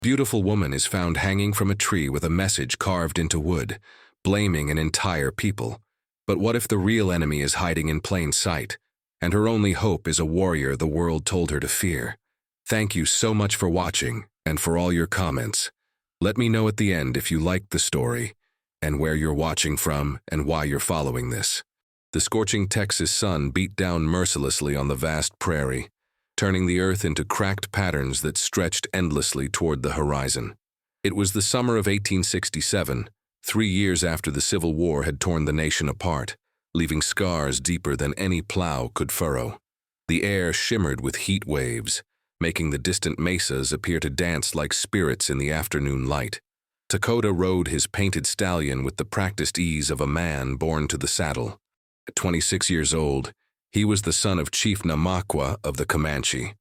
Beautiful woman is found hanging from a tree with a message carved into wood, blaming an entire people. But what if the real enemy is hiding in plain sight, and her only hope is a warrior the world told her to fear? Thank you so much for watching, and for all your comments. Let me know at the end if you liked the story, and where you're watching from, and why you're following this. The scorching Texas sun beat down mercilessly on the vast prairie, turning the earth into cracked patterns that stretched endlessly toward the horizon. It was the summer of 1867, 3 years after the Civil War had torn the nation apart, leaving scars deeper than any plow could furrow. The air shimmered with heat waves, making the distant mesas appear to dance like spirits in the afternoon light. Takoda rode his painted stallion with the practiced ease of a man born to the saddle. At 26 years old, he was the son of Chief Namakwa of the Comanche,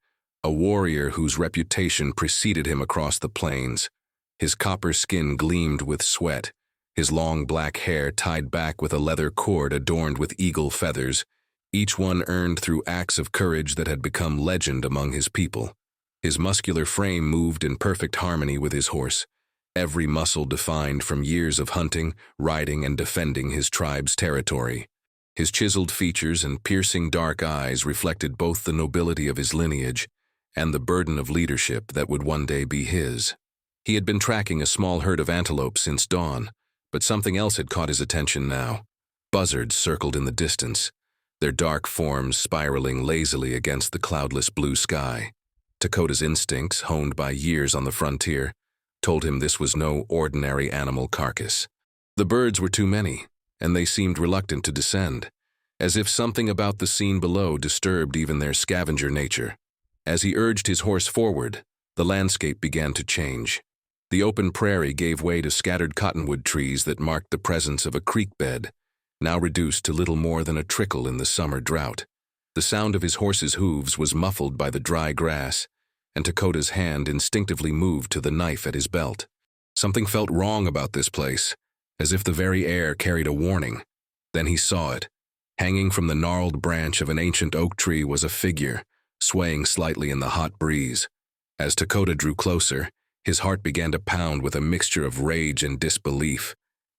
a warrior whose reputation preceded him across the plains. His copper skin gleamed with sweat, his long black hair tied back with a leather cord adorned with eagle feathers, each one earned through acts of courage that had become legend among his people. His muscular frame moved in perfect harmony with his horse, every muscle defined from years of hunting, riding, and defending his tribe's territory. His chiseled features and piercing dark eyes reflected both the nobility of his lineage and the burden of leadership that would one day be his. He had been tracking a small herd of antelope since dawn, but something else had caught his attention now. Buzzards circled in the distance, their dark forms spiraling lazily against the cloudless blue sky. Takoda's instincts, honed by years on the frontier, told him this was no ordinary animal carcass. The birds were too many, and they seemed reluctant to descend, as if something about the scene below disturbed even their scavenger nature. As he urged his horse forward, the landscape began to change. The open prairie gave way to scattered cottonwood trees that marked the presence of a creek bed, now reduced to little more than a trickle in the summer drought. The sound of his horse's hooves was muffled by the dry grass, and Takoda's hand instinctively moved to the knife at his belt. Something felt wrong about this place, as if the very air carried a warning. Then he saw it. Hanging from the gnarled branch of an ancient oak tree was a figure, swaying slightly in the hot breeze. As Takoda drew closer, his heart began to pound with a mixture of rage and disbelief.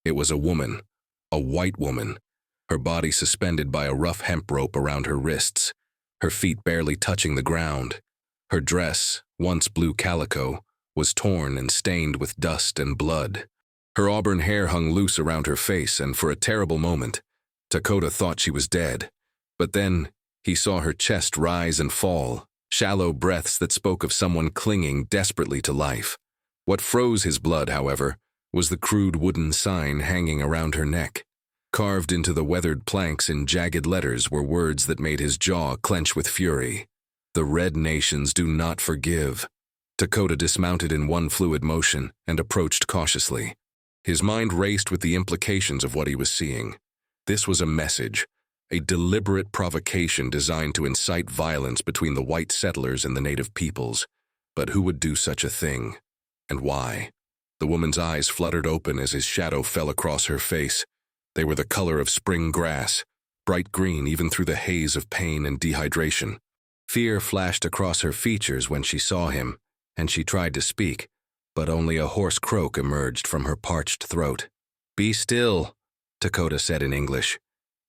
It was a woman, a white woman, her body suspended by a rough hemp rope around her wrists, her feet barely touching the ground. Her dress, once blue calico, was torn and stained with dust and blood. Her auburn hair hung loose around her face, and for a terrible moment, Takoda thought she was dead. But then, he saw her chest rise and fall, shallow breaths that spoke of someone clinging desperately to life. What froze his blood, however, was the crude wooden sign hanging around her neck. Carved into the weathered planks in jagged letters were words that made his jaw clench with fury. "The Red Nations do not forgive." Takoda dismounted in one fluid motion and approached cautiously. His mind raced with the implications of what he was seeing. This was a message, a deliberate provocation designed to incite violence between the white settlers and the native peoples. But who would do such a thing? And why? The woman's eyes fluttered open as his shadow fell across her face. They were the color of spring grass, bright green even through the haze of pain and dehydration. Fear flashed across her features when she saw him, and she tried to speak, but only a hoarse croak emerged from her parched throat. "Be still," Takoda said in English,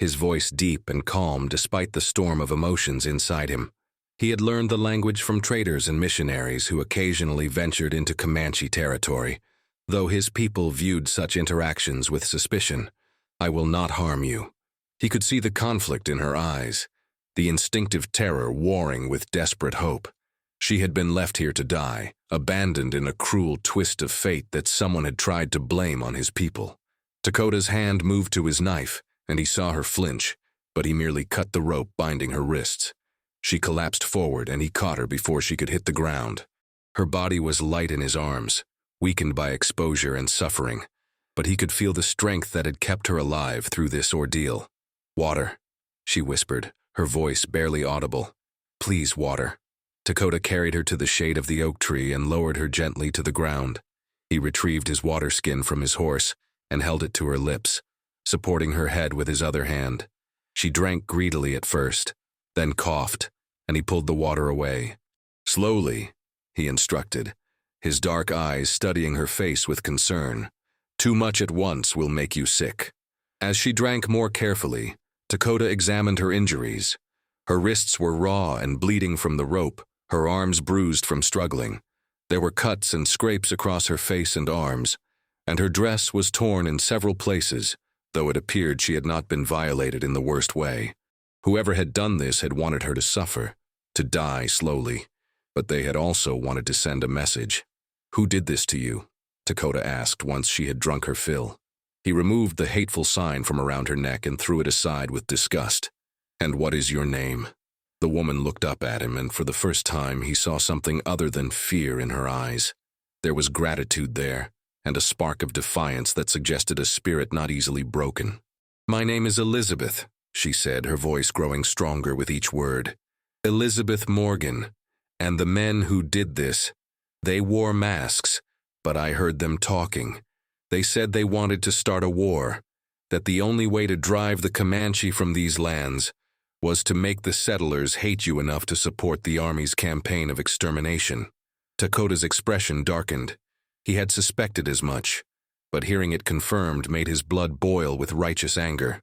his voice deep and calm despite the storm of emotions inside him. He had learned the language from traders and missionaries who occasionally ventured into Comanche territory, though his people viewed such interactions with suspicion. "I will not harm you." He could see the conflict in her eyes, the instinctive terror warring with desperate hope. She had been left here to die, abandoned in a cruel twist of fate that someone had tried to blame on his people. Takoda's hand moved to his knife, and he saw her flinch, but he merely cut the rope binding her wrists. She collapsed forward, and he caught her before she could hit the ground. Her body was light in his arms, weakened by exposure and suffering, but he could feel the strength that had kept her alive through this ordeal. "Water," she whispered, her voice barely audible. "Please, water." Takoda carried her to the shade of the oak tree and lowered her gently to the ground. He retrieved his water skin from his horse and held it to her lips, supporting her head with his other hand. She drank greedily at first, then coughed, and he pulled the water away. "Slowly," he instructed, his dark eyes studying her face with concern. Too much at once will make you sick. As she drank more carefully, Takoda examined her injuries. Her wrists were raw and bleeding from the rope, her arms bruised from struggling. There were cuts and scrapes across her face and arms, and her dress was torn in several places, though it appeared she had not been violated in the worst way. Whoever had done this had wanted her to suffer, to die slowly, but they had also wanted to send a message. "Who did this to you?" Takoda asked once she had drunk her fill. He removed the hateful sign from around her neck and threw it aside with disgust. "And what is your name?" The woman looked up at him, and for the first time he saw something other than fear in her eyes. There was gratitude there, and a spark of defiance that suggested a spirit not easily broken. "My name is Elizabeth," she said, her voice growing stronger with each word. "Elizabeth Morgan. And the men who did this, they wore masks, but I heard them talking. They said they wanted to start a war, that the only way to drive the Comanche from these lands was to make the settlers hate you enough to support the army's campaign of extermination." Takoda's expression darkened. He had suspected as much, but hearing it confirmed made his blood boil with righteous anger.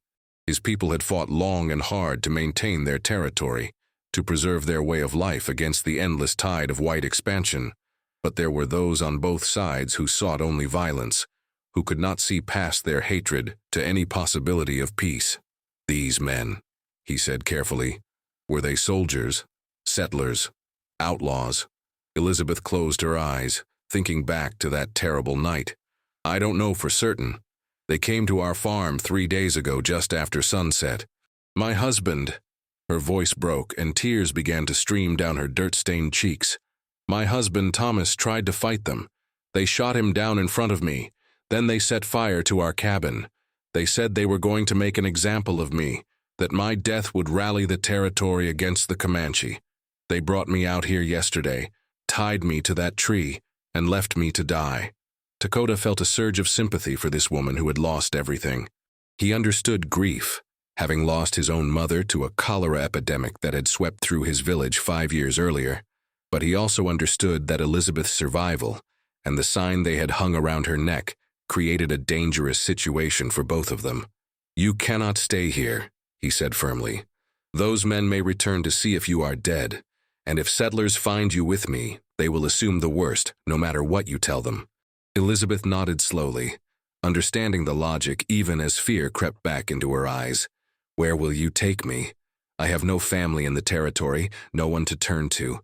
His people had fought long and hard to maintain their territory, to preserve their way of life against the endless tide of white expansion, but there were those on both sides who sought only violence, who could not see past their hatred to any possibility of peace. "These men," he said carefully, "were they soldiers, settlers, outlaws?" Elizabeth closed her eyes, thinking back to that terrible night. "I don't know for certain. They came to our farm 3 days ago just after sunset. My husband—" Her voice broke and tears began to stream down her dirt-stained cheeks. "My husband Thomas tried to fight them. They shot him down in front of me. Then they set fire to our cabin. They said they were going to make an example of me, that my death would rally the territory against the Comanche. They brought me out here yesterday, tied me to that tree, and left me to die." Takoda felt a surge of sympathy for this woman who had lost everything. He understood grief, having lost his own mother to a cholera epidemic that had swept through his village 5 years earlier. But he also understood that Elizabeth's survival, and the sign they had hung around her neck, created a dangerous situation for both of them. "You cannot stay here," he said firmly. "Those men may return to see if you are dead, and if settlers find you with me, they will assume the worst, no matter what you tell them." Elizabeth nodded slowly, understanding the logic even as fear crept back into her eyes. "Where will you take me? I have no family in the territory, no one to turn to.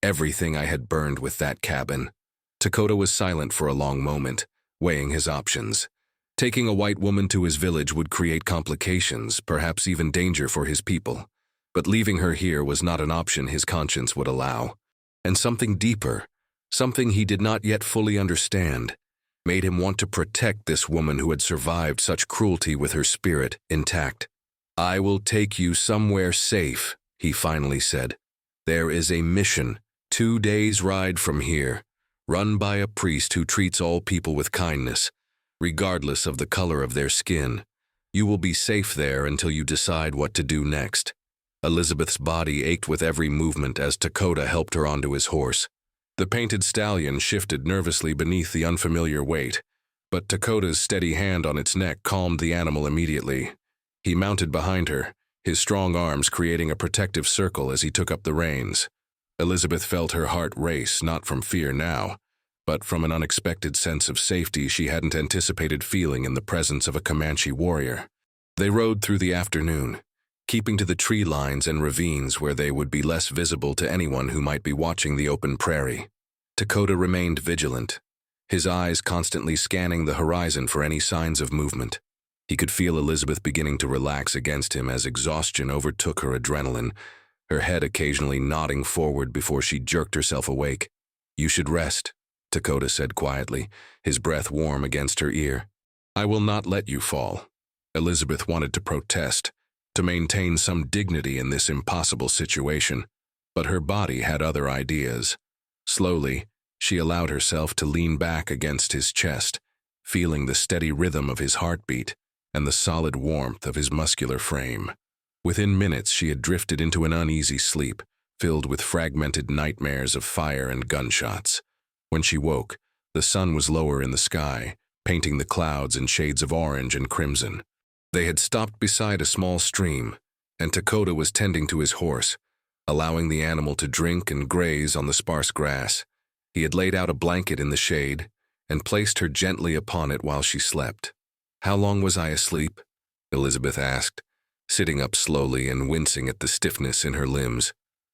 Everything I had burned with that cabin." Takoda was silent for a long moment, weighing his options. Taking a white woman to his village would create complications, perhaps even danger for his people. But leaving her here was not an option his conscience would allow. And something deeper, something he did not yet fully understand, made him want to protect this woman who had survived such cruelty with her spirit intact. "I will take you somewhere safe," he finally said. "There is a mission, 2 days' ride from here, run by a priest who treats all people with kindness, regardless of the color of their skin. You will be safe there until you decide what to do next." Elizabeth's body ached with every movement as Takoda helped her onto his horse. The painted stallion shifted nervously beneath the unfamiliar weight, but Takoda's steady hand on its neck calmed the animal immediately. He mounted behind her, his strong arms creating a protective circle as he took up the reins. Elizabeth felt her heart race, not from fear now, but from an unexpected sense of safety she hadn't anticipated feeling in the presence of a Comanche warrior. They rode through the afternoon, keeping to the tree lines and ravines where they would be less visible to anyone who might be watching the open prairie. Takoda remained vigilant, his eyes constantly scanning the horizon for any signs of movement. He could feel Elizabeth beginning to relax against him as exhaustion overtook her adrenaline, her head occasionally nodding forward before she jerked herself awake. "You should rest," Takoda said quietly, his breath warm against her ear. "I will not let you fall." Elizabeth wanted to protest, to maintain some dignity in this impossible situation, but her body had other ideas. Slowly, she allowed herself to lean back against his chest, feeling the steady rhythm of his heartbeat and the solid warmth of his muscular frame. Within minutes, she had drifted into an uneasy sleep, filled with fragmented nightmares of fire and gunshots. When she woke, the sun was lower in the sky, painting the clouds in shades of orange and crimson. They had stopped beside a small stream, and Takoda was tending to his horse, allowing the animal to drink and graze on the sparse grass. He had laid out a blanket in the shade and placed her gently upon it while she slept. "How long was I asleep?" Elizabeth asked, sitting up slowly and wincing at the stiffness in her limbs.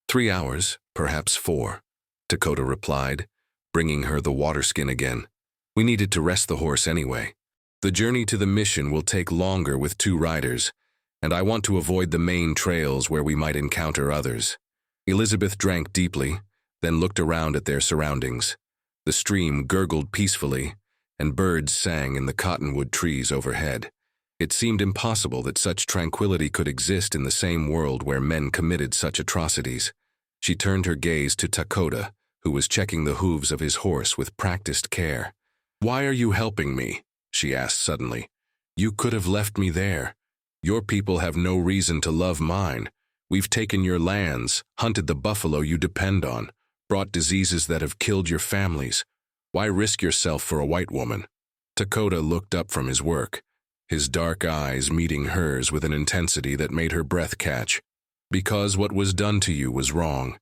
3 hours, perhaps 4, Takoda replied, bringing her the water skin again. "We needed to rest the horse anyway. The journey to the mission will take longer with 2 riders, and I want to avoid the main trails where we might encounter others." Elizabeth drank deeply, then looked around at their surroundings. The stream gurgled peacefully, and birds sang in the cottonwood trees overhead. It seemed impossible that such tranquility could exist in the same world where men committed such atrocities. She turned her gaze to Takoda, who was checking the hooves of his horse with practiced care. "Why are you helping me?" she asked suddenly. "You could have left me there. Your people have no reason to love mine. We've taken your lands, hunted the buffalo you depend on, brought diseases that have killed your families. Why risk yourself for a white woman?" Takoda looked up from his work, his dark eyes meeting hers with an intensity that made her breath catch. "Because what was done to you was wrong.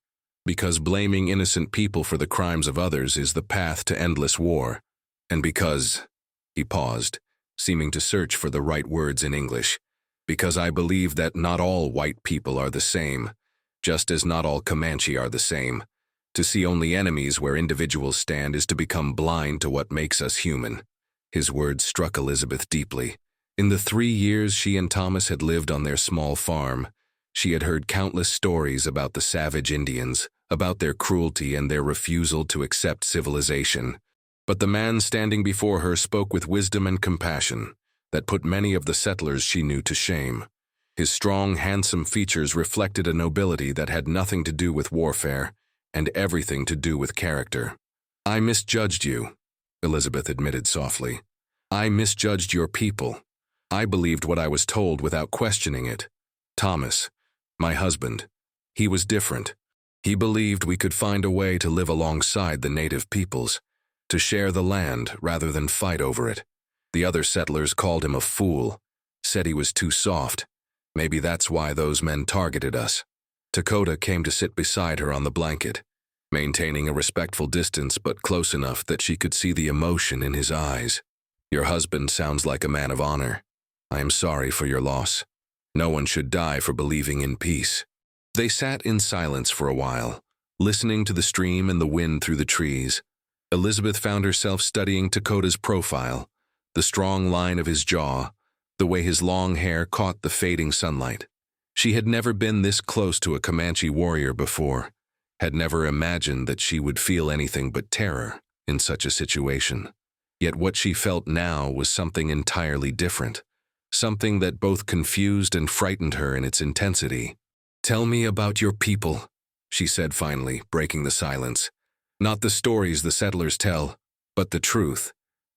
Because blaming innocent people for the crimes of others is the path to endless war. And because—" he paused, seeming to search for the right words in English. "Because I believe that not all white people are the same, just as not all Comanche are the same. To see only enemies where individuals stand is to become blind to what makes us human." His words struck Elizabeth deeply. In the 3 years she and Thomas had lived on their small farm, she had heard countless stories about the savage Indians, about their cruelty and their refusal to accept civilization. But the man standing before her spoke with wisdom and compassion that put many of the settlers she knew to shame. His strong, handsome features reflected a nobility that had nothing to do with warfare and everything to do with character. "I misjudged you," Elizabeth admitted softly. "I misjudged your people. I believed what I was told without questioning it. Thomas, my husband, he was different. He believed we could find a way to live alongside the native peoples, to share the land rather than fight over it. The other settlers called him a fool, said he was too soft. Maybe that's why those men targeted us." Takoda came to sit beside her on the blanket, maintaining a respectful distance but close enough that she could see the emotion in his eyes. "Your husband sounds like a man of honor. I am sorry for your loss. No one should die for believing in peace." They sat in silence for a while, listening to the stream and the wind through the trees. Elizabeth found herself studying Takoda's profile, the strong line of his jaw, the way his long hair caught the fading sunlight. She had never been this close to a Comanche warrior before, had never imagined that she would feel anything but terror in such a situation. Yet what she felt now was something entirely different, something that both confused and frightened her in its intensity. "Tell me about your people," she said finally, breaking the silence. "Not the stories the settlers tell, but the truth.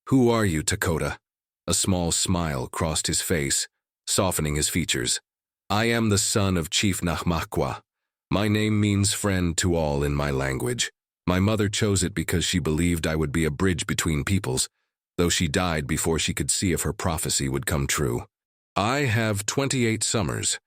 Who are you, Takoda?" A small smile crossed his face, softening his features. "I am the son of Chief Nahmakwa. My name means friend to all in my language. My mother chose it because she believed I would be a bridge between peoples, though she died before she could see if her prophecy would come true. I have 28 summers,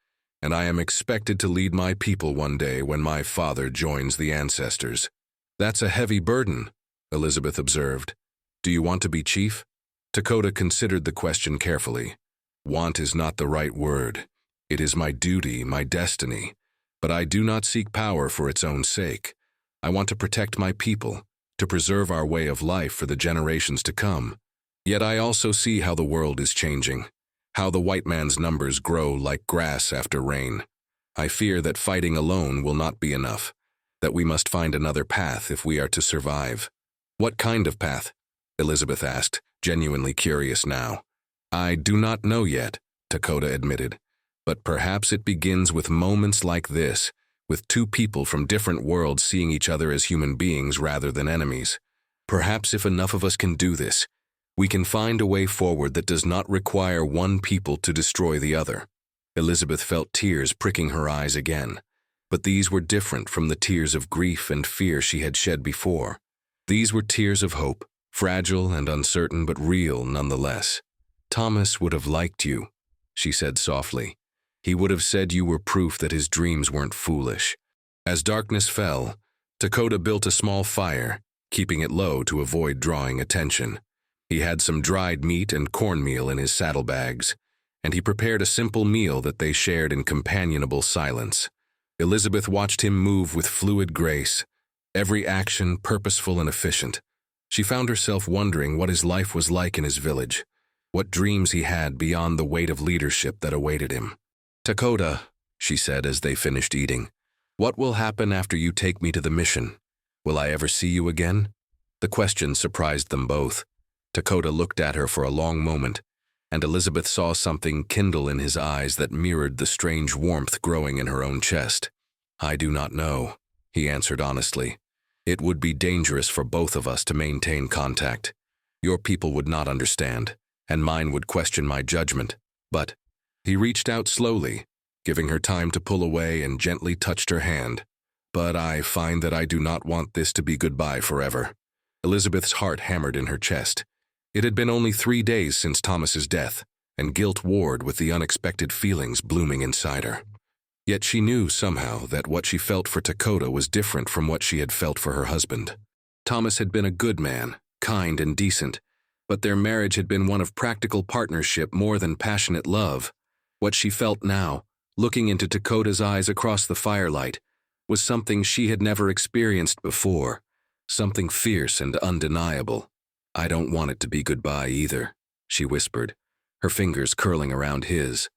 and I am expected to lead my people one day when my father joins the ancestors." "That's a heavy burden," Elizabeth observed. "Do you want to be chief?" Takoda considered the question carefully. "Want is not the right word. It is my duty, my destiny. But I do not seek power for its own sake. I want to protect my people, to preserve our way of life for the generations to come. Yet I also see how the world is changing, how the white man's numbers grow like grass after rain. I fear that fighting alone will not be enough, that we must find another path if we are to survive." "What kind of path?" Elizabeth asked, genuinely curious now. "I do not know yet," Takoda admitted. "But perhaps it begins with moments like this, with 2 people from different worlds seeing each other as human beings rather than enemies. Perhaps if enough of us can do this, we can find a way forward that does not require one people to destroy the other." Elizabeth felt tears pricking her eyes again, but these were different from the tears of grief and fear she had shed before. These were tears of hope, fragile and uncertain but real nonetheless. "Thomas would have liked you," she said softly. "He would have said you were proof that his dreams weren't foolish." As darkness fell, Takoda built a small fire, keeping it low to avoid drawing attention. He had some dried meat and cornmeal in his saddlebags, and he prepared a simple meal that they shared in companionable silence. Elizabeth watched him move with fluid grace, every action purposeful and efficient. She found herself wondering what his life was like in his village, what dreams he had beyond the weight of leadership that awaited him. "Takoda," she said as they finished eating, "what will happen after you take me to the mission? Will I ever see you again?" The question surprised them both. Takoda looked at her for a long moment, and Elizabeth saw something kindle in his eyes that mirrored the strange warmth growing in her own chest. "I do not know," he answered honestly. "It would be dangerous for both of us to maintain contact. Your people would not understand, and mine would question my judgment. But—" He reached out slowly, giving her time to pull away, and gently touched her hand. "But I find that I do not want this to be goodbye forever." Elizabeth's heart hammered in her chest. It had been only 3 days since Thomas's death, and guilt warred with the unexpected feelings blooming inside her. Yet she knew somehow that what she felt for Takoda was different from what she had felt for her husband. Thomas had been a good man, kind and decent, but their marriage had been one of practical partnership more than passionate love. What she felt now, looking into Takoda's eyes across the firelight, was something she had never experienced before, something fierce and undeniable. "I don't want it to be goodbye either," she whispered, her fingers curling around his.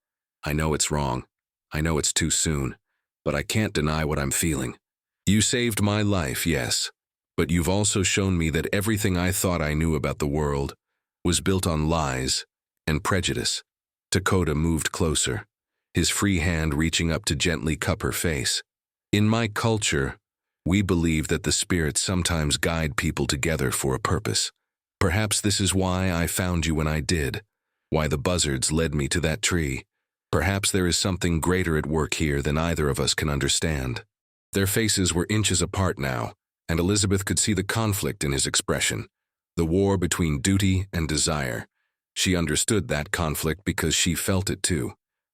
"I know it's wrong. I know it's too soon, but I can't deny what I'm feeling. You saved my life, yes, but you've also shown me that everything I thought I knew about the world was built on lies and prejudice." Takoda moved closer, his free hand reaching up to gently cup her face. "In my culture, we believe that the spirits sometimes guide people together for a purpose. Perhaps this is why I found you when I did, why the buzzards led me to that tree. Perhaps there is something greater at work here than either of us can understand." Their faces were inches apart now, and Elizabeth could see the conflict in his expression, the war between duty and desire. She understood that conflict because she felt it too,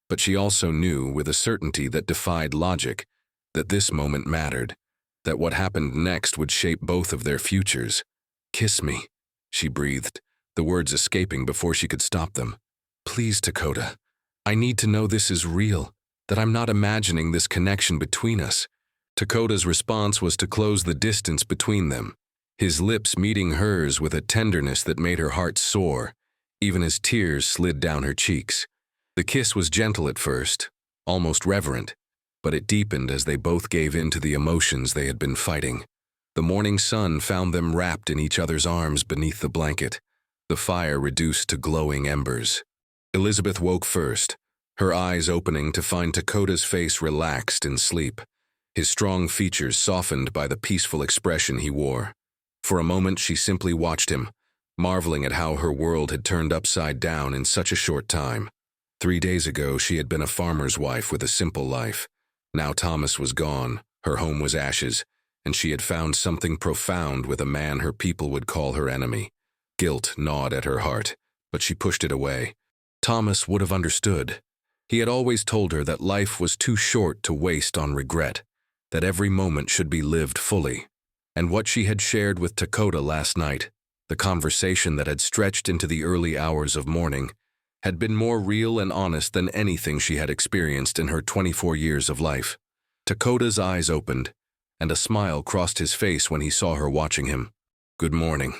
but she also knew with a certainty that defied logic that this moment mattered, that what happened next would shape both of their futures. "Kiss me," she breathed, the words escaping before she could stop them. "Please, Takoda. I need to know this is real, that I'm not imagining this connection between us." Takoda's response was to close the distance between them, his lips meeting hers with a tenderness that made her heart soar, even as tears slid down her cheeks. The kiss was gentle at first, almost reverent, but it deepened as they both gave in to the emotions they had been fighting. The morning sun found them wrapped in each other's arms beneath the blanket, the fire reduced to glowing embers. Elizabeth woke first, her eyes opening to find Takoda's face relaxed in sleep, his strong features softened by the peaceful expression he wore. For a moment she simply watched him, marveling at how her world had turned upside down in such a short time. 3 days ago she had been a farmer's wife with a simple life. Now Thomas was gone, her home was ashes, and she had found something profound with a man her people would call her enemy. Guilt gnawed at her heart, but she pushed it away. Thomas would have understood. He had always told her that life was too short to waste on regret, that every moment should be lived fully. And what she had shared with Takoda last night, the conversation that had stretched into the early hours of morning, had been more real and honest than anything she had experienced in her 24 years of life. Takoda's eyes opened, and a smile crossed his face when he saw her watching him. "Good morning,"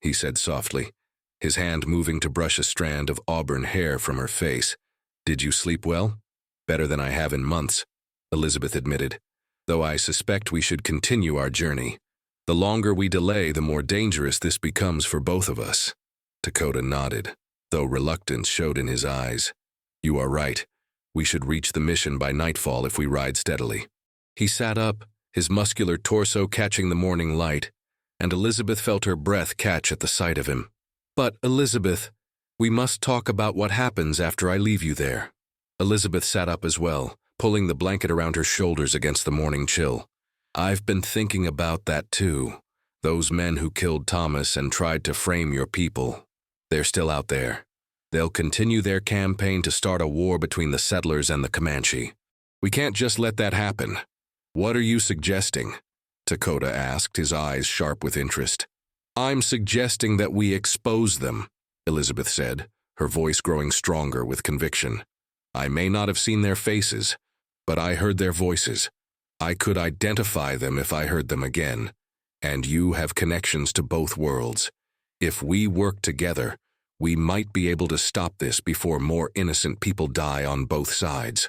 he said softly, his hand moving to brush a strand of auburn hair from her face. "Did you sleep well?" "Better than I have in months," Elizabeth admitted, "though I suspect we should continue our journey. The longer we delay, the more dangerous this becomes for both of us." Takoda nodded, though reluctance showed in his eyes. "You are right. We should reach the mission by nightfall if we ride steadily." He sat up, his muscular torso catching the morning light, and Elizabeth felt her breath catch at the sight of him. "But, Elizabeth, we must talk about what happens after I leave you there." Elizabeth sat up as well, pulling the blanket around her shoulders against the morning chill. "I've been thinking about that too. Those men who killed Thomas and tried to frame your people, they're still out there. They'll continue their campaign to start a war between the settlers and the Comanche. We can't just let that happen. What are you suggesting? Takoda asked, his eyes sharp with interest. I'm suggesting that we expose them, Elizabeth said, her voice growing stronger with conviction. I may not have seen their faces, but I heard their voices. I could identify them if I heard them again. And you have connections to both worlds. If we work together, we might be able to stop this before more innocent people die on both sides.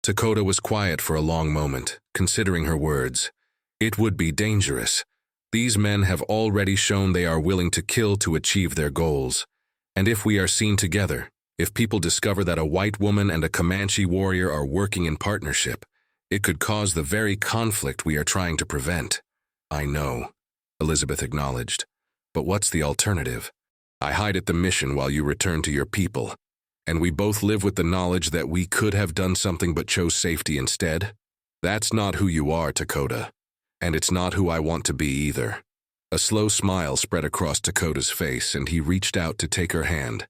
Takoda was quiet for a long moment, considering her words. It would be dangerous. These men have already shown they are willing to kill to achieve their goals. And if we are seen together, if people discover that a white woman and a Comanche warrior are working in partnership, it could cause the very conflict we are trying to prevent. I know, Elizabeth acknowledged. But what's the alternative? I hide at the mission while you return to your people, and we both live with the knowledge that we could have done something but chose safety instead? That's not who you are, Takoda, and it's not who I want to be either. A slow smile spread across Takoda's face, and he reached out to take her hand.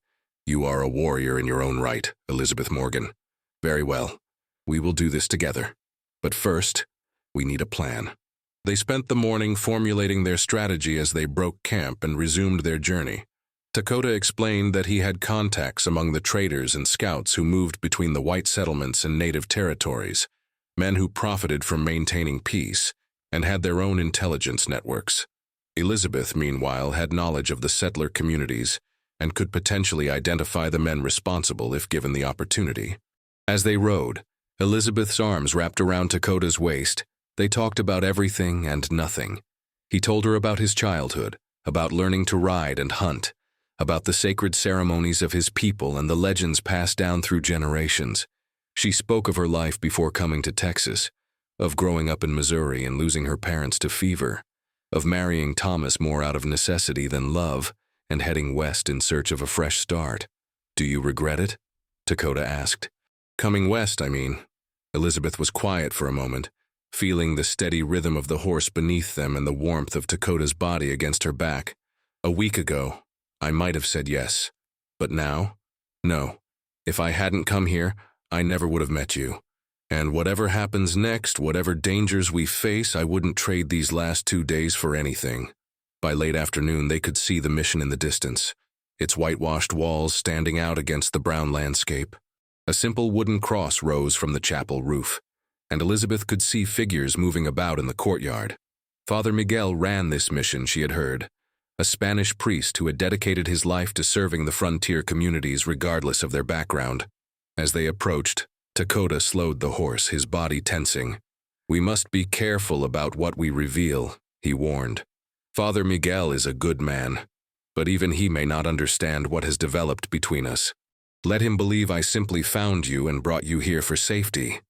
You are a warrior in your own right, Elizabeth Morgan. Very well. We will do this together. But first, we need a plan. They spent the morning formulating their strategy as they broke camp and resumed their journey. Takoda explained that he had contacts among the traders and scouts who moved between the white settlements and native territories, men who profited from maintaining peace and had their own intelligence networks. Elizabeth, meanwhile, had knowledge of the settler communities and could potentially identify the men responsible if given the opportunity. As they rode, Elizabeth's arms wrapped around Takoda's waist. They talked about everything and nothing. He told her about his childhood, about learning to ride and hunt, about the sacred ceremonies of his people and the legends passed down through generations. She spoke of her life before coming to Texas, of growing up in Missouri and losing her parents to fever, of marrying Thomas more out of necessity than love, and heading west in search of a fresh start. Do you regret it? Takoda asked. Coming west, I mean. Elizabeth was quiet for a moment, feeling the steady rhythm of the horse beneath them and the warmth of Takoda's body against her back. A week ago, I might have said yes. But now? No. If I hadn't come here, I never would have met you. And whatever happens next, whatever dangers we face, I wouldn't trade these last 2 days for anything. By late afternoon, they could see the mission in the distance, its whitewashed walls standing out against the brown landscape. A simple wooden cross rose from the chapel roof, and Elizabeth could see figures moving about in the courtyard. Father Miguel ran this mission, she had heard, a Spanish priest who had dedicated his life to serving the frontier communities regardless of their background. As they approached, Takoda slowed the horse, his body tensing. We must be careful about what we reveal, he warned. Father Miguel is a good man, but even he may not understand what has developed between us. Let him believe I simply found you and brought you here for safety.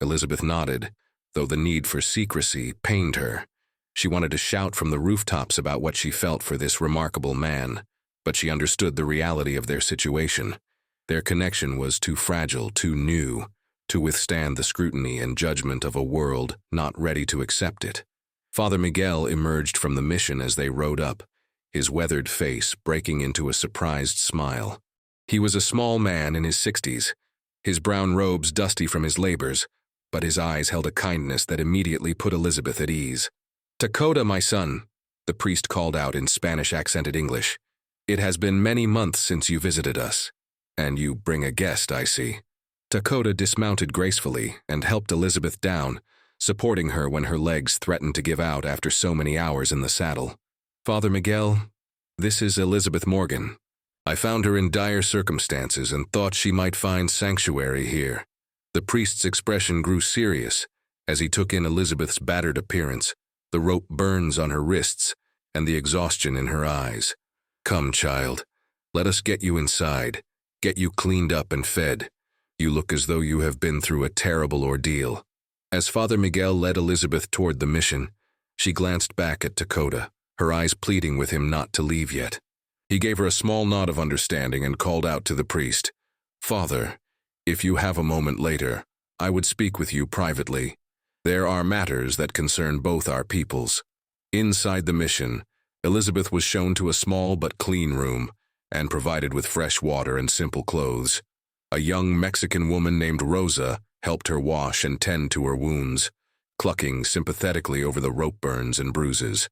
Elizabeth nodded, though the need for secrecy pained her. She wanted to shout from the rooftops about what she felt for this remarkable man, but she understood the reality of their situation. Their connection was too fragile, too new, to withstand the scrutiny and judgment of a world not ready to accept it. Father Miguel emerged from the mission as they rode up, his weathered face breaking into a surprised smile. He was a small man in his 60s, his brown robes dusty from his labors, but his eyes held a kindness that immediately put Elizabeth at ease. Takoda, my son, the priest called out in Spanish-accented English. It has been many months since you visited us. And you bring a guest, I see. Takoda dismounted gracefully and helped Elizabeth down, supporting her when her legs threatened to give out after so many hours in the saddle. Father Miguel, this is Elizabeth Morgan. I found her in dire circumstances and thought she might find sanctuary here. The priest's expression grew serious as he took in Elizabeth's battered appearance, the rope burns on her wrists, and the exhaustion in her eyes. Come, child, let us get you inside, get you cleaned up and fed. You look as though you have been through a terrible ordeal. As Father Miguel led Elizabeth toward the mission, she glanced back at Takoda, her eyes pleading with him not to leave yet. He gave her a small nod of understanding and called out to the priest, Father, if you have a moment later, I would speak with you privately. There are matters that concern both our peoples. Inside the mission, Elizabeth was shown to a small but clean room and provided with fresh water and simple clothes. A young Mexican woman named Rosa helped her wash and tend to her wounds, clucking sympathetically over the rope burns and bruises.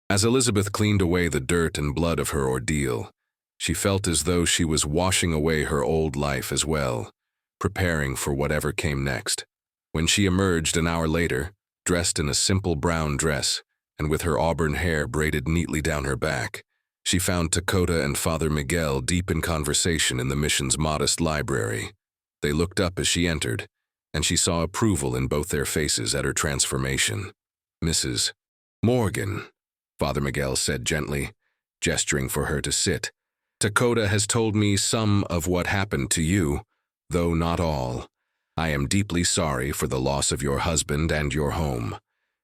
As Elizabeth cleaned away the dirt and blood of her ordeal, she felt as though she was washing away her old life as well, preparing for whatever came next. When she emerged an hour later, dressed in a simple brown dress and with her auburn hair braided neatly down her back, she found Takoda and Father Miguel deep in conversation in the mission's modest library. They looked up as she entered, and she saw approval in both their faces at her transformation. "Mrs. Morgan," Father Miguel said gently, gesturing for her to sit. "Takoda has told me some of what happened to you, though not all. I am deeply sorry for the loss of your husband and your home.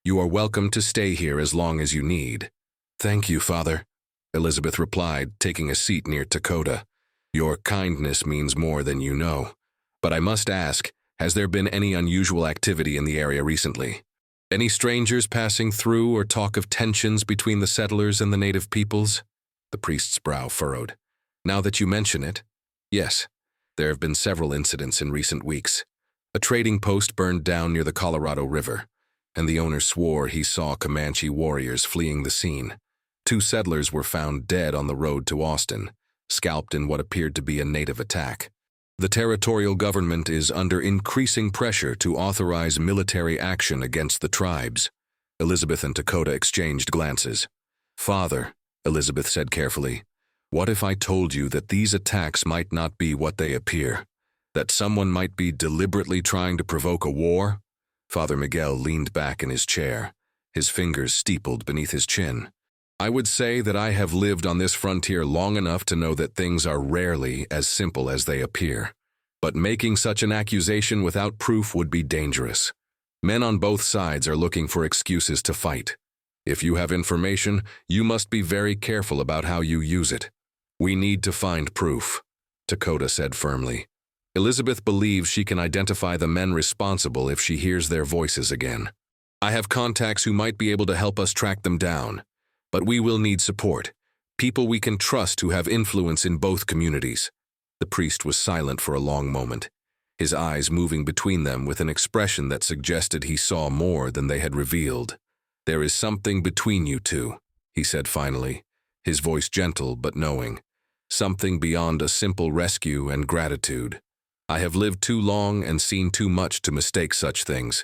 You are welcome to stay here as long as you need." "Thank you, Father," Elizabeth replied, taking a seat near Takoda. "Your kindness means more than you know. But I must ask, has there been any unusual activity in the area recently? Any strangers passing through or talk of tensions between the settlers and the native peoples?" The priest's brow furrowed. "Now that you mention it, yes, there have been several incidents in recent weeks. A trading post burned down near the Colorado River, and the owner swore he saw Comanche warriors fleeing the scene. 2 settlers were found dead on the road to Austin, scalped in what appeared to be a native attack. The territorial government is under increasing pressure to authorize military action against the tribes." Elizabeth and Takoda exchanged glances. "Father," Elizabeth said carefully, "what if I told you that these attacks might not be what they appear? That someone might be deliberately trying to provoke a war?" Father Miguel leaned back in his chair, his fingers steepled beneath his chin. "I would say that I have lived on this frontier long enough to know that things are rarely as simple as they appear. But making such an accusation without proof would be dangerous. Men on both sides are looking for excuses to fight. If you have information, you must be very careful about how you use it. We need to find proof," Takoda said firmly. Elizabeth believes she can identify the men responsible if she hears their voices again. "I have contacts who might be able to help us track them down. But we will need support, people we can trust who have influence in both communities." The priest was silent for a long moment, his eyes moving between them with an expression that suggested he saw more than they had revealed. "There is something between you two," he said finally, his voice gentle but knowing. "Something beyond a simple rescue and gratitude. I have lived too long and seen too much to mistake such things."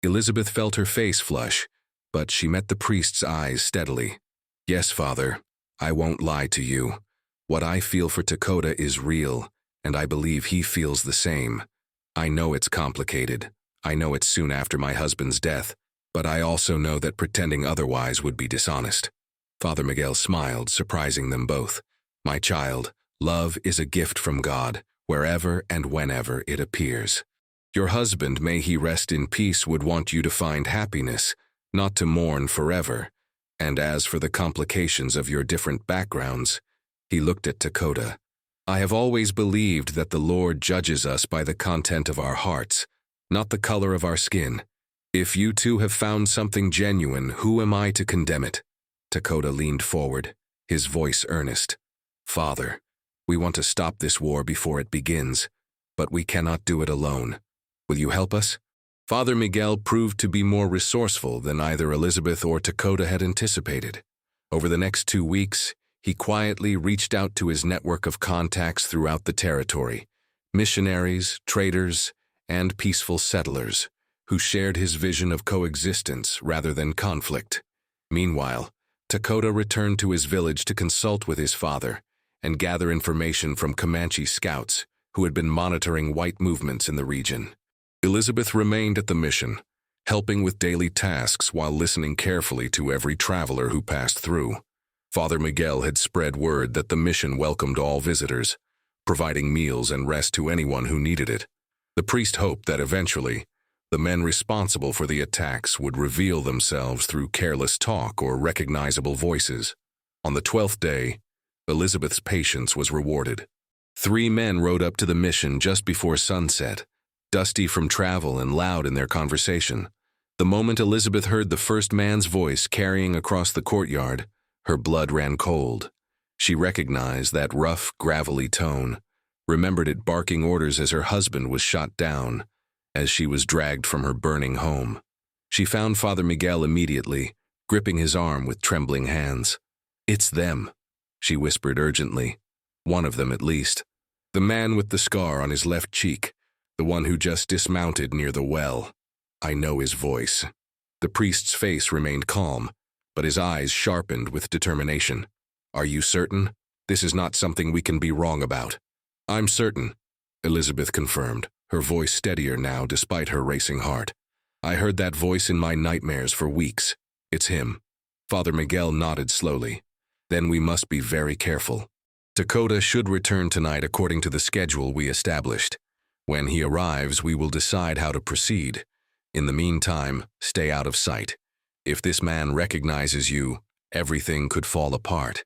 Elizabeth felt her face flush, but she met the priest's eyes steadily. "Yes, Father, I won't lie to you. What I feel for Takoda is real, and I believe he feels the same. I know it's complicated. I know it's soon after my husband's death, but I also know that pretending otherwise would be dishonest." Father Miguel smiled, surprising them both. "My child, love is a gift from God, wherever and whenever it appears. Your husband, may he rest in peace, would want you to find happiness, not to mourn forever. And as for the complications of your different backgrounds," he looked at Takoda, "I have always believed that the Lord judges us by the content of our hearts, not the color of our skin. If you two have found something genuine, who am I to condemn it?" Takoda leaned forward, his voice earnest. "Father, we want to stop this war before it begins, but we cannot do it alone. Will you help us?" Father Miguel proved to be more resourceful than either Elizabeth or Takoda had anticipated. Over the next 2 weeks, he quietly reached out to his network of contacts throughout the territory, missionaries, traders, and peaceful settlers, who shared his vision of coexistence rather than conflict. Meanwhile, Takoda returned to his village to consult with his father and gather information from Comanche scouts who had been monitoring white movements in the region. Elizabeth remained at the mission, helping with daily tasks while listening carefully to every traveler who passed through. Father Miguel had spread word that the mission welcomed all visitors, providing meals and rest to anyone who needed it. The priest hoped that eventually, the men responsible for the attacks would reveal themselves through careless talk or recognizable voices. On the 12th day, Elizabeth's patience was rewarded. 3 men rode up to the mission just before sunset, dusty from travel and loud in their conversation. The moment Elizabeth heard the first man's voice carrying across the courtyard, Her blood ran cold. She recognized that rough, gravelly tone, remembered it barking orders as her husband was shot down, as she was dragged from her burning home. She found Father Miguel immediately, gripping his arm with trembling hands. "It's them," she whispered urgently. "One of them, at least. The man with the scar on his left cheek, the one who just dismounted near the well. I know his voice." The priest's face remained calm, but his eyes sharpened with determination. "Are you certain? This is not something we can be wrong about." "I'm certain," Elizabeth confirmed, her voice steadier now despite her racing heart. "I heard that voice in my nightmares for weeks. It's him." Father Miguel nodded slowly. "Then we must be very careful. Takoda should return tonight according to the schedule we established. When he arrives, we will decide how to proceed. In the meantime, stay out of sight. If this man recognizes you, everything could fall apart."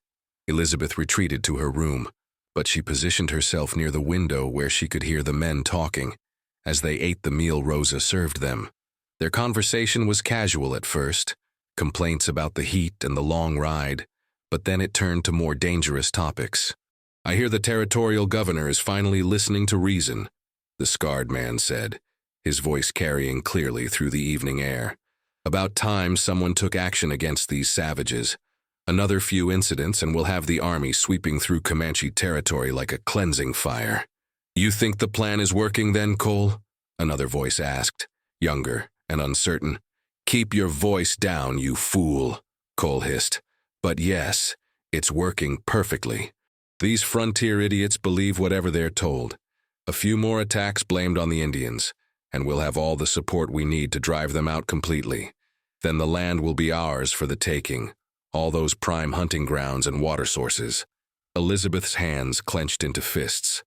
Elizabeth retreated to her room, but she positioned herself near the window where she could hear the men talking. As they ate the meal Rosa served them, their conversation was casual at first, complaints about the heat and the long ride, but then it turned to more dangerous topics. "I hear the territorial governor is finally listening to reason," the scarred man said, his voice carrying clearly through the evening air. "About time someone took action against these savages. Another few incidents and we'll have the army sweeping through Comanche territory like a cleansing fire." "You think the plan is working then, Cole?" another voice asked, younger and uncertain. "Keep your voice down, you fool," Cole hissed. "But yes, it's working perfectly. These frontier idiots believe whatever they're told. A few more attacks blamed on the Indians, and we'll have all the support we need to drive them out completely. Then the land will be ours for the taking, all those prime hunting grounds and water sources." Elizabeth's hands clenched into fists.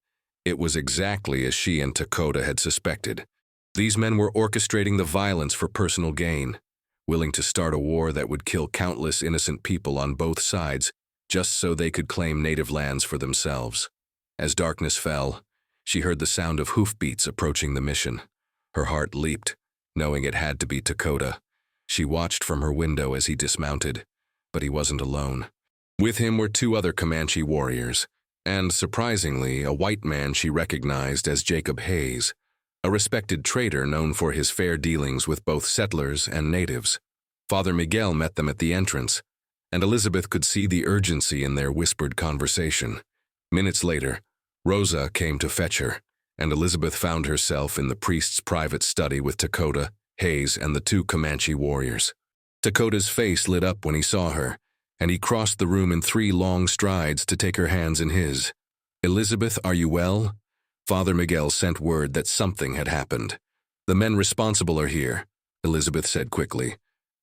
It was exactly as she and Takoda had suspected. These men were orchestrating the violence for personal gain, willing to start a war that would kill countless innocent people on both sides just so they could claim native lands for themselves. As darkness fell, she heard the sound of hoofbeats approaching the mission. Her heart leaped, knowing it had to be Takoda. She watched from her window as he dismounted, but he wasn't alone. With him were two other Comanche warriors, and, surprisingly, a white man she recognized as Jacob Hayes, a respected trader known for his fair dealings with both settlers and natives. Father Miguel met them at the entrance, and Elizabeth could see the urgency in their whispered conversation. Minutes later, Rosa came to fetch her, and Elizabeth found herself in the priest's private study with Takoda, Hayes, and the two Comanche warriors. Takoda's face lit up when he saw her, and he crossed the room in 3 long strides to take her hands in his. "Elizabeth, are you well?" Father Miguel sent word that something had happened. "The men responsible are here," Elizabeth said quickly.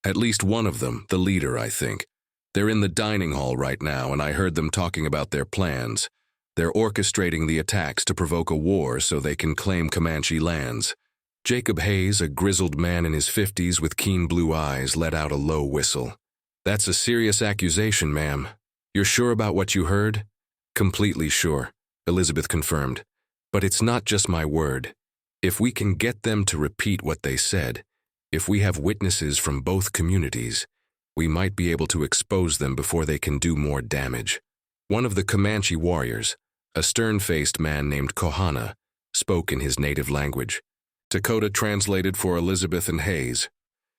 "At least one of them, the leader, I think. They're in the dining hall right now, and I heard them talking about their plans. They're orchestrating the attacks to provoke a war so they can claim Comanche lands." Jacob Hayes, a grizzled man in his 50s with keen blue eyes, let out a low whistle. "That's a serious accusation, ma'am. You're sure about what you heard?" "Completely sure," Elizabeth confirmed. "But it's not just my word. If we can get them to repeat what they said, if we have witnesses from both communities, we might be able to expose them before they can do more damage." One of the Comanche warriors, a stern-faced man named Kohana, spoke in his native language. Takoda translated for Elizabeth and Hayes.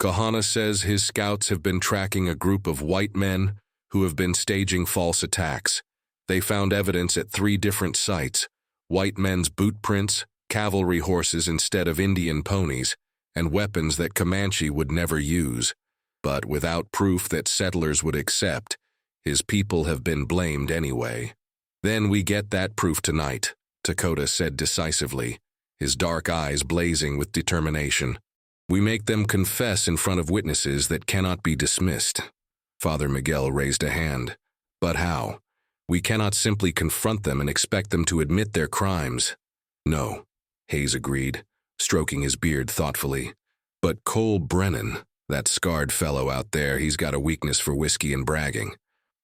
"Kohana says his scouts have been tracking a group of white men who have been staging false attacks. They found evidence at 3 different sites: white men's boot prints, cavalry horses instead of Indian ponies, and weapons that Comanche would never use. But without proof that settlers would accept, his people have been blamed anyway." "Then we get that proof tonight," Takoda said decisively, his dark eyes blazing with determination. "We make them confess in front of witnesses that cannot be dismissed." Father Miguel raised a hand. "But how? We cannot simply confront them and expect them to admit their crimes." "No," Hayes agreed, stroking his beard thoughtfully. "But Cole Brennan, that scarred fellow out there, he's got a weakness for whiskey and bragging.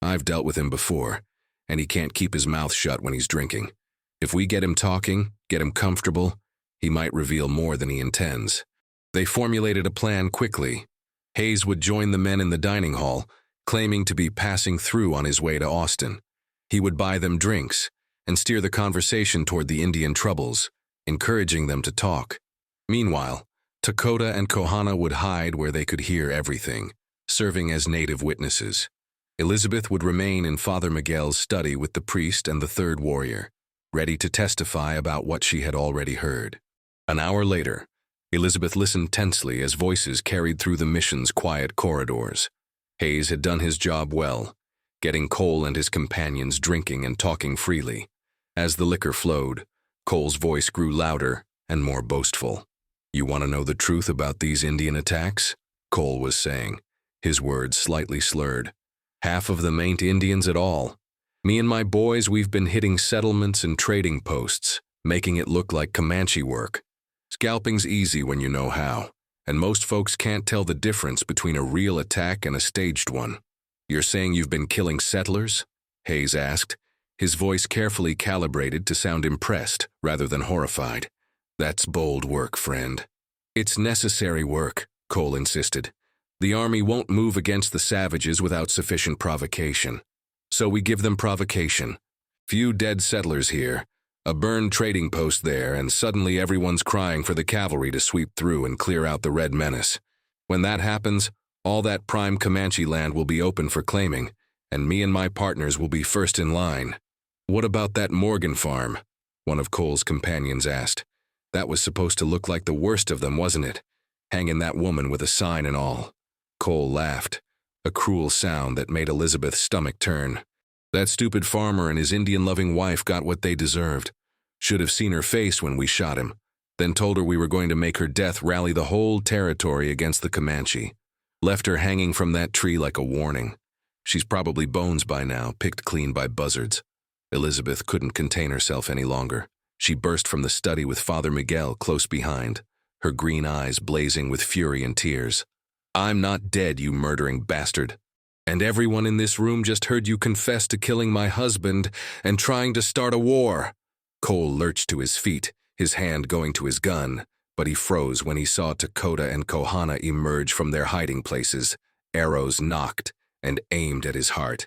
I've dealt with him before, and he can't keep his mouth shut when he's drinking. If we get him talking, get him comfortable, he might reveal more than he intends." They formulated a plan quickly. Hayes would join the men in the dining hall, claiming to be passing through on his way to Austin. He would buy them drinks and steer the conversation toward the Indian troubles, encouraging them to talk. Meanwhile, Takoda and Kohana would hide where they could hear everything, serving as native witnesses. Elizabeth would remain in Father Miguel's study with the priest and the third warrior, ready to testify about what she had already heard. An hour later, Elizabeth listened tensely as voices carried through the mission's quiet corridors. Hayes had done his job well, getting Cole and his companions drinking and talking freely. As the liquor flowed, Cole's voice grew louder and more boastful. "You want to know the truth about these Indian attacks?" Cole was saying, his words slightly slurred. "Half of them ain't Indians at all. Me and my boys, we've been hitting settlements and trading posts, making it look like Comanche work. Scalping's easy when you know how, and most folks can't tell the difference between a real attack and a staged one." "You're saying you've been killing settlers?" Hayes asked, his voice carefully calibrated to sound impressed rather than horrified. "That's bold work, friend." "It's necessary work," Cole insisted. "The army won't move against the savages without sufficient provocation. So we give them provocation. Few dead settlers here, a burned trading post there, and suddenly everyone's crying for the cavalry to sweep through and clear out the Red Menace. When that happens, all that prime Comanche land will be open for claiming, and me and my partners will be first in line." "What about that Morgan farm?" one of Cole's companions asked. "That was supposed to look like the worst of them, wasn't it? Hanging that woman with a sign and all." Cole laughed, a cruel sound that made Elizabeth's stomach turn. "That stupid farmer and his Indian-loving wife got what they deserved. Should have seen her face when we shot him, then told her we were going to make her death rally the whole territory against the Comanche. Left her hanging from that tree like a warning. She's probably bones by now, picked clean by buzzards." Elizabeth couldn't contain herself any longer. She burst from the study with Father Miguel close behind, her green eyes blazing with fury and tears. "I'm not dead, you murdering bastard. And everyone in this room just heard you confess to killing my husband and trying to start a war." Cole lurched to his feet, his hand going to his gun, but he froze when he saw Takoda and Kohana emerge from their hiding places, arrows nocked and aimed at his heart.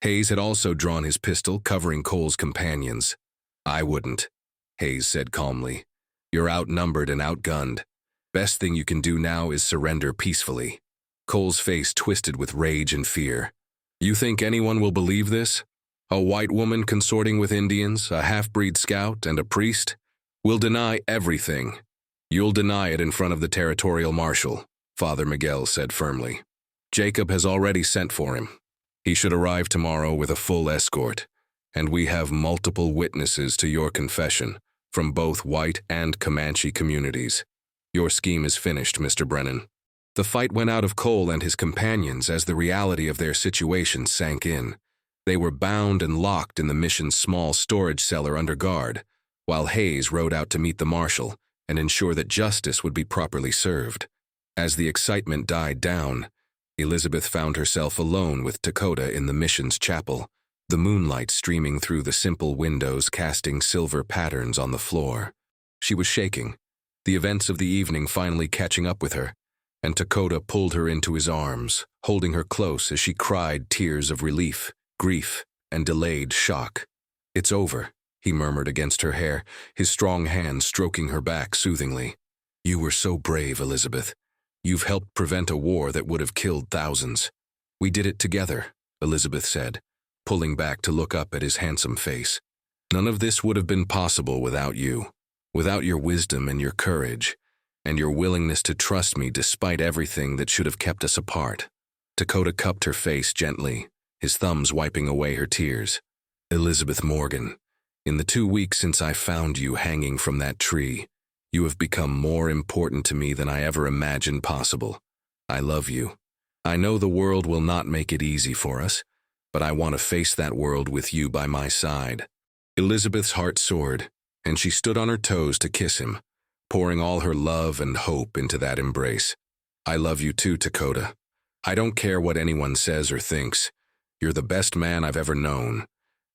Hayes had also drawn his pistol, covering Cole's companions. "I wouldn't," Hayes said calmly. "You're outnumbered and outgunned. Best thing you can do now is surrender peacefully." Cole's face twisted with rage and fear. "You think anyone will believe this? A white woman consorting with Indians, a half-breed scout, and a priest? We'll deny everything." "You'll deny it in front of the territorial marshal," Father Miguel said firmly. "Jacob has already sent for him. He should arrive tomorrow with a full escort, and we have multiple witnesses to your confession from both white and Comanche communities. Your scheme is finished, Mr. Brennan." The fight went out of Cole and his companions as the reality of their situation sank in. They were bound and locked in the mission's small storage cellar under guard, while Hayes rode out to meet the marshal and ensure that justice would be properly served. As the excitement died down, Elizabeth found herself alone with Takoda in the mission's chapel, the moonlight streaming through the simple windows casting silver patterns on the floor. She was shaking, the events of the evening finally catching up with her, and Takoda pulled her into his arms, holding her close as she cried tears of relief, grief, and delayed shock. "It's over," he murmured against her hair, his strong hand stroking her back soothingly. "You were so brave, Elizabeth. You've helped prevent a war that would have killed thousands." "We did it together," Elizabeth said, pulling back to look up at his handsome face. "None of this would have been possible without you, without your wisdom and your courage, and your willingness to trust me despite everything that should have kept us apart." Takoda cupped her face gently, his thumbs wiping away her tears. "Elizabeth Morgan, in the 2 weeks since I found you hanging from that tree, you have become more important to me than I ever imagined possible. I love you. I know the world will not make it easy for us, but I want to face that world with you by my side." Elizabeth's heart soared, and she stood on her toes to kiss him, pouring all her love and hope into that embrace. "I love you too, Takoda. I don't care what anyone says or thinks. You're the best man I've ever known,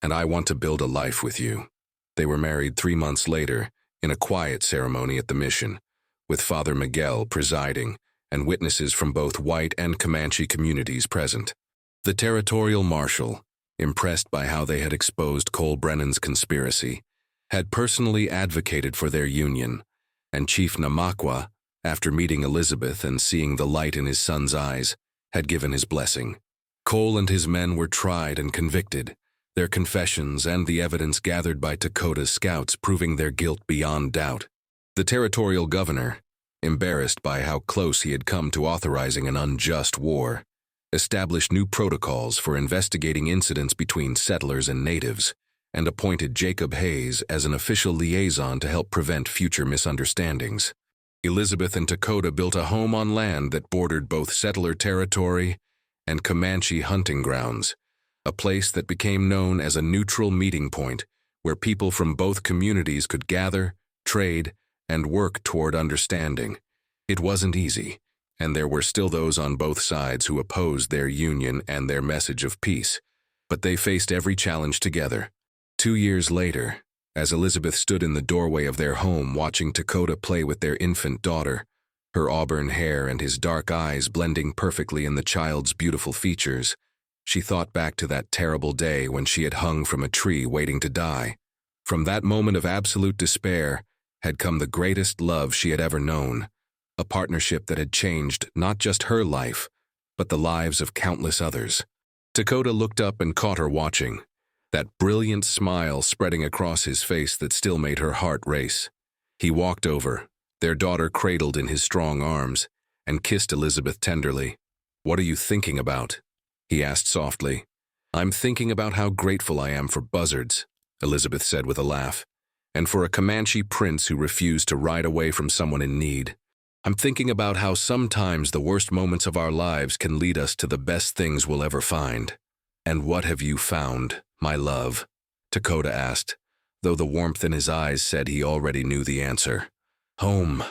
and I want to build a life with you." They were married 3 months later, in a quiet ceremony at the mission, with Father Miguel presiding and witnesses from both white and Comanche communities present. The territorial marshal, impressed by how they had exposed Cole Brennan's conspiracy, had personally advocated for their union, and Chief Namakwa, after meeting Elizabeth and seeing the light in his son's eyes, had given his blessing. Cole and his men were tried and convicted, their confessions and the evidence gathered by Takoda's scouts proving their guilt beyond doubt. The territorial governor, embarrassed by how close he had come to authorizing an unjust war, established new protocols for investigating incidents between settlers and natives, and appointed Jacob Hayes as an official liaison to help prevent future misunderstandings. Elizabeth and Takoda built a home on land that bordered both settler territory and Comanche hunting grounds, a place that became known as a neutral meeting point where people from both communities could gather, trade, and work toward understanding. It wasn't easy, and there were still those on both sides who opposed their union and their message of peace, but they faced every challenge together. 2 years later, as Elizabeth stood in the doorway of their home watching Takoda play with their infant daughter, her auburn hair and his dark eyes blending perfectly in the child's beautiful features, she thought back to that terrible day when she had hung from a tree waiting to die. From that moment of absolute despair had come the greatest love she had ever known, a partnership that had changed not just her life, but the lives of countless others. Takoda looked up and caught her watching, that brilliant smile spreading across his face that still made her heart race. He walked over, their daughter cradled in his strong arms, and kissed Elizabeth tenderly. "What are you thinking about?" he asked softly. "I'm thinking about how grateful I am for buzzards," Elizabeth said with a laugh, "and for a Comanche prince who refused to ride away from someone in need. I'm thinking about how sometimes the worst moments of our lives can lead us to the best things we'll ever find." "And what have you found, my love?" Takoda asked, though the warmth in his eyes said he already knew the answer. "Home,"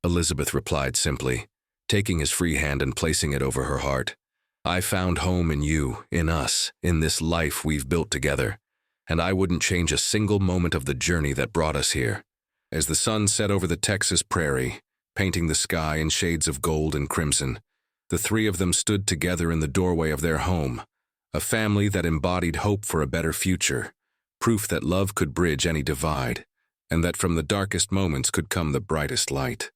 Elizabeth replied simply, taking his free hand and placing it over her heart. "I found home in you, in us, in this life we've built together, and I wouldn't change a single moment of the journey that brought us here." As the sun set over the Texas prairie, painting the sky in shades of gold and crimson, the three of them stood together in the doorway of their home, a family that embodied hope for a better future, proof that love could bridge any divide, and that from the darkest moments could come the brightest light.